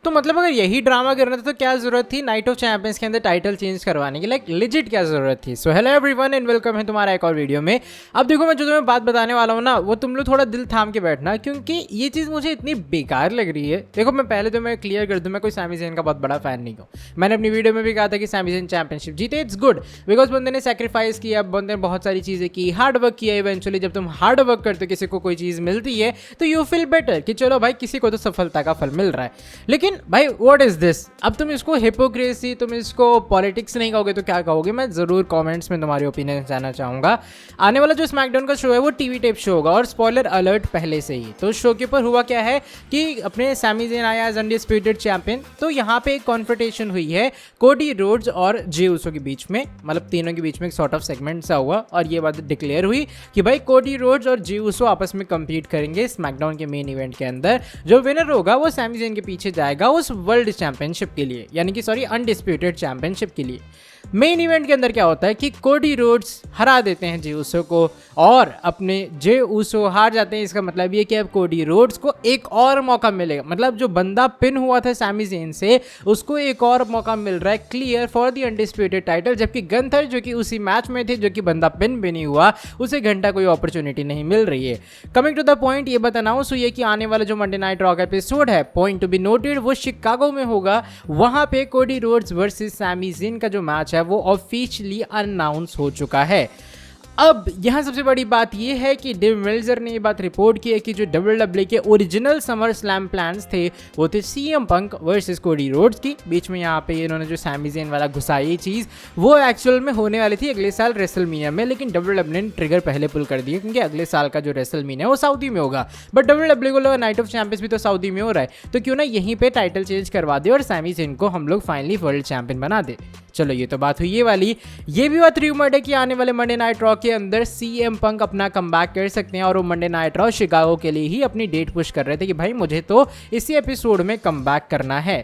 तो मतलब अगर यही ड्रामा करना था तो क्या जरूरत थी नाइट ऑफ चैंपियंस के अंदर टाइटल चेंज करवाने की, लाइक लिजिट क्या जरूरत थी। So hello everyone and welcome है तुम्हारा एक और वीडियो में। अब देखो मैं जो तुम्हें बात बताने वाला हूँ ना, वो तुम लोग थोड़ा दिल थाम के बैठना, क्योंकि ये चीज़ मुझे इतनी बेकार लग रही है। देखो मैं पहले तो मैं क्लियर कर दूँ, मैं कोई सैमी ज़ेन का बहुत बड़ा फैन नहीं हूँ। मैंने अपनी वीडियो में भी कहा था कि सैमी ज़ेन चैंपियनशिप जीते, इट्स गुड बिकॉज बंदे ने सेक्रीफाइस किया, बंदे ने बहुत सारी चीज़ें की, हार्ड वर्क किया। इवेंचुअली जब तुम हार्ड वर्क करते हो, किसी को कोई चीज़ मिलती है तो यू फील बेटर कि चलो भाई किसी को तो सफलता का फल मिल रहा है। लेकिन भाई व्हाट इज दिस? अब तुम इसको हिपोक्रेसी, तुम इसको पॉलिटिक्स नहीं कहोगे तो क्या कहोगे? मैं ज़रूर कमेंट्स में तुम्हारी ओपिनियन जानना चाहूँगा। आने वाला जो स्मैकडाउन का शो है वो टीवी टाइप शो होगा, और स्पॉइलर अलर्ट पहले से ही। तो शो के ऊपर हुआ क्या है कि अपने सैमी ज़ेन आया एज अनडिस्प्यूटेड चैंपियन, तो यहाँ पे एक कॉन्फ्रंटेशन हुई है कोडी रोड्स और जे ऊसो के बीच में, मतलब तीनों के बीच में एक सॉर्ट ऑफ सेगमेंट सा हुआ, और ये बात डिक्लेयर हुई कि भाई कोडी रोड्स और जे ऊसो आपस में कम्पीट करेंगे स्मैकडाउन के मेन इवेंट के अंदर। जो विनर होगा वो सैमी ज़ेन के पीछे जाएगा उस वर्ल्ड चैंपियनशिप के लिए, यानी कि सॉरी अनडिस्प्यूटेड चैंपियनशिप के लिए। मेन इवेंट के अंदर क्या होता है कि कोडी रोड्स हरा देते हैं जे ऊसो को, और अपने जे ऊसो हार जाते हैं। इसका मतलब ये कि अब कोडी रोड्स को एक और मौका मिलेगा, मतलब जो बंदा पिन हुआ था सैमी ज़ेन से उसको एक और मौका मिल रहा है clear for the undisputed title. जबकि गंथर जो कि उसी मैच में थे, जो कि बंदा पिन भी नहीं हुआ, उसे घंटा कोई अपॉर्चुनिटी नहीं मिल रही है। कमिंग टू द पॉइंट, ये बताना हुई है कि आने वाला जो मंडे नाइट रॉ का एपिसोड है, पॉइंट टू बी नोटेड, वो शिकागो में होगा। वहां पे Cody Rhodes versus Sami Zayn का जो मैच है वो ऑफिशियली अनाउंस हो चुका है। अब यहाँ सबसे बड़ी बात यह है कि डेव मेल्जर ने ये बात रिपोर्ट की है कि जो WWE के ओरिजिनल समर स्लैम प्लान्स थे वो थे CM Punk versus Cody roads की। बीच में यहाँ पे इन्होंने जो सैमी ज़ेन वाला घुसाई ये चीज़, वो एक्चुअल में होने वाली थी अगले साल रेसलमीनिया में, लेकिन WWE ने ट्रिगर पहले पुल कर दिया, क्योंकि अगले साल का जो रेसलमीनिया है वो सऊदी में होगा। बट WWE को लगा नाइट ऑफ चैंपियंस भी तो सऊदी में हो रहा है, तो क्यों ना यहीं पर टाइटल चेंज करवा दे और सैमी ज़ेन को हम लोग फाइनली वर्ल्ड चैंपियन बना दे। चलो ये तो बात हुई ये वाली। ये भी बात रूमर्ड है कि आने वाले मंडे नाइट रॉ के अंदर CM पंक अपना कमबैक कर सकते हैं, और वो मंडे नाइट रॉ शिकागो के लिए ही अपनी डेट पुश कर रहे थे कि भाई मुझे तो इसी एपिसोड में कमबैक करना है।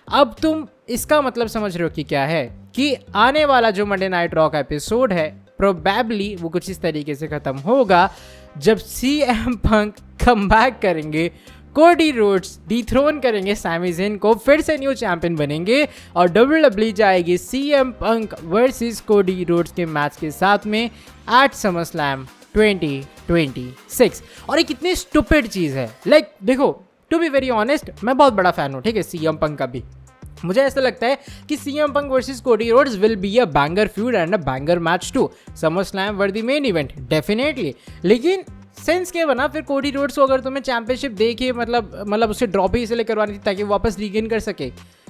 अब तुम इसका मतलब समझ रहे हो कि क्या है, कि आने वाला जो मंडे नाइट रॉ का एपिसोड है प्रोबेबली वो कुछ इस तरीके से खत्म होगा जब CM पंक कमबैक करेंगे, कोडी रोड्स डिथ्रोन करेंगे सैमी ज़ेन को, फिर से न्यू चैंपियन बनेंगे, और WWE जाएगी CM Punk versus Cody roads के मैच के साथ में एट समरस्लैम 2026। और ये कितनी स्टूपिड चीज़ है। लाइक देखो, टू बी वेरी ऑनेस्ट, मैं बहुत बड़ा फैन हूँ, ठीक है, CM पंक का भी। मुझे ऐसा लगता है कि CM Punk versus Cody Rhodes will be a banger feud and a banger match too. SummerSlam worthy main event definitely, लेकिन सेंस क्या बना फिर कोडी रोड्स को अगर तुम्हें चैंपियनशिप देखिए, मतलब उससे ड्रॉप ही इसलिए करवानी थी ताकि वो वापस रीगेन कर सके।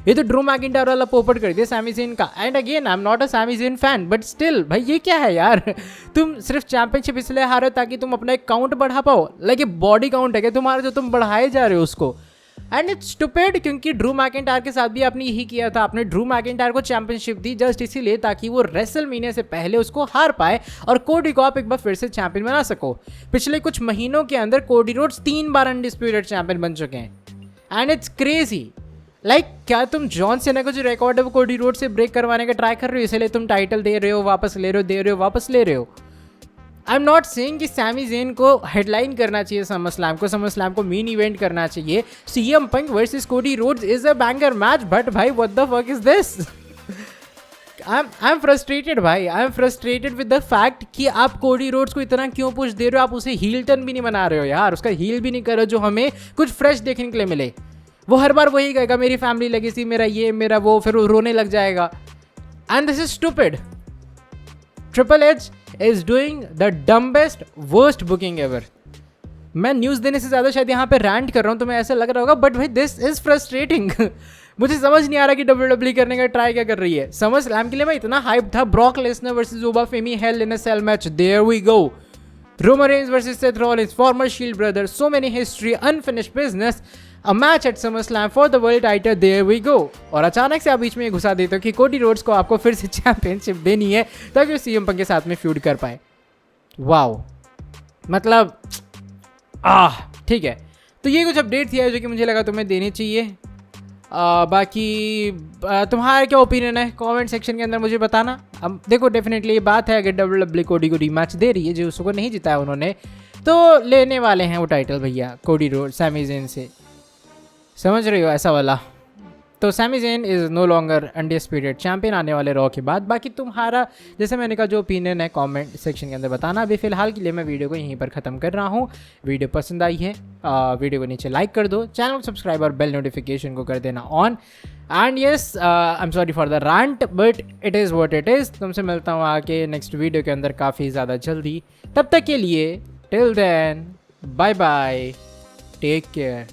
ये तो ड्रू मैकिंटायर वाला पोपट कर दिया सैमी ज़ेन का। And again I am not a Sami Zayn fan, but still भाई ये क्या है यार? तुम सिर्फ चैंपियनशिप इसलिए हारे हो ताकि तुम अपना एक काउंट बढ़ा पाओ। लाइक ये बॉडी काउंट है क्या तुम्हारा जो तुम बढ़ाए जा रहे हो उसको? एंड इट्स स्टूपिड, क्योंकि ड्रू मैकिंटायर के साथ भी आपने यही किया था। आपने ड्रू मैकिंटायर को चैंपियनशिप दी जस्ट इसीलिए ताकि वो रेसलमीनिया से पहले उसको हार पाए और कोडी को आप एक बार फिर से चैंपियन बना सको। पिछले कुछ महीनों के अंदर कोडी रोड्स 3 बार अनडिस्प्यूटेड चैंपियन बन चुके हैं, एंड इट्स क्रेजी। लाइक क्या तुम जॉन सीना का जो रिकॉर्ड है वो कोडी रोड से ब्रेक करवाने का ट्राई कर रहे हो, इसलिए तुम टाइटल दे रहे हो, वापस ले रहे हो, दे रहे हो, वापस ले रहे हो। आई एम नॉट सेइंग कि सैमी ज़ेन को हेडलाइन करना चाहिए समर स्लैम को मेन इवेंट करना चाहिए। CM Punk versus Cody Rhodes is a banger match, but भाई what the fuck is this? I am frustrated भाई, I am frustrated with the fact कि आप कोडी रोड्स को इतना क्यों पुश दे रहे हो? आप उसे हील टर्न भी नहीं बना रहे हो यार, उसका हील भी नहीं कर रहे हो जो हमें कुछ फ्रेश देखने के लिए मिले। वो हर बार वही कहेगा मेरी फैमिली लेगेसी, मेरा ये मेरा वो, फिर वो रोने लग जाएगा। And this is stupid. Triple H is doing the dumbest worst booking ever। मैं न्यूज़ देने से ज़्यादा शायद यहाँ पे रैंट कर रहा हूँ, तो मैं ऐसा लग रहा होगा, बट भाई दिस इज फ्रस्ट्रेटिंग। मुझे समझ नहीं आ रहा कि WWE करने का ट्राई क्या कर रही है। समर स्लैम के लिए मैं इतना हाइप था, Brock Lesnar versus Oba Femi Hell in a Cell match, there we go. Roman Reigns versus Seth Rollins, former Shield brother, so many history, unfinished business, a match at SummerSlam for the world title, there we go. और अचानक से आप बीच में घुसा देते हो कि Cody Rhodes को आपको फिर से चैंपियनशिप देनी है ताकि वो CM पंक के साथ में फ्यूड कर पाए। वाओ, मतलब ठीक है। तो ये कुछ अपडेट थी जो कि मुझे लगा तुम्हें देनी चाहिए। बाकी तुम्हारा क्या ओपिनियन है कमेंट सेक्शन के अंदर मुझे बताना। अब देखो डेफिनेटली ये बात है, अगर WWE कोडी को रीमैच दे रही है, जो उसको नहीं जिताया उन्होंने, तो लेने वाले हैं वो टाइटल भैया कोडी रोड सैमी ज़ेन से, समझ रही हो ऐसा वाला। तो Sami Zayn is no longer undisputed champion आने वाले रॉ के बाद। बाकी तुम्हारा जैसे मैंने कहा जो ओपिनियन है कमेंट सेक्शन के अंदर बताना। अभी फ़िलहाल के लिए मैं वीडियो को यहीं पर ख़त्म कर रहा हूँ। वीडियो पसंद आई है वीडियो को नीचे लाइक कर दो, चैनल को सब्सक्राइब और बेल नोटिफिकेशन को कर देना on. And yes I am sorry for the rant but it is what it is. तुमसे मिलता हूँ आके नेक्स्ट वीडियो के अंदर काफ़ी ज़्यादा जल्दी। तब तक के लिए till then bye bye, take care.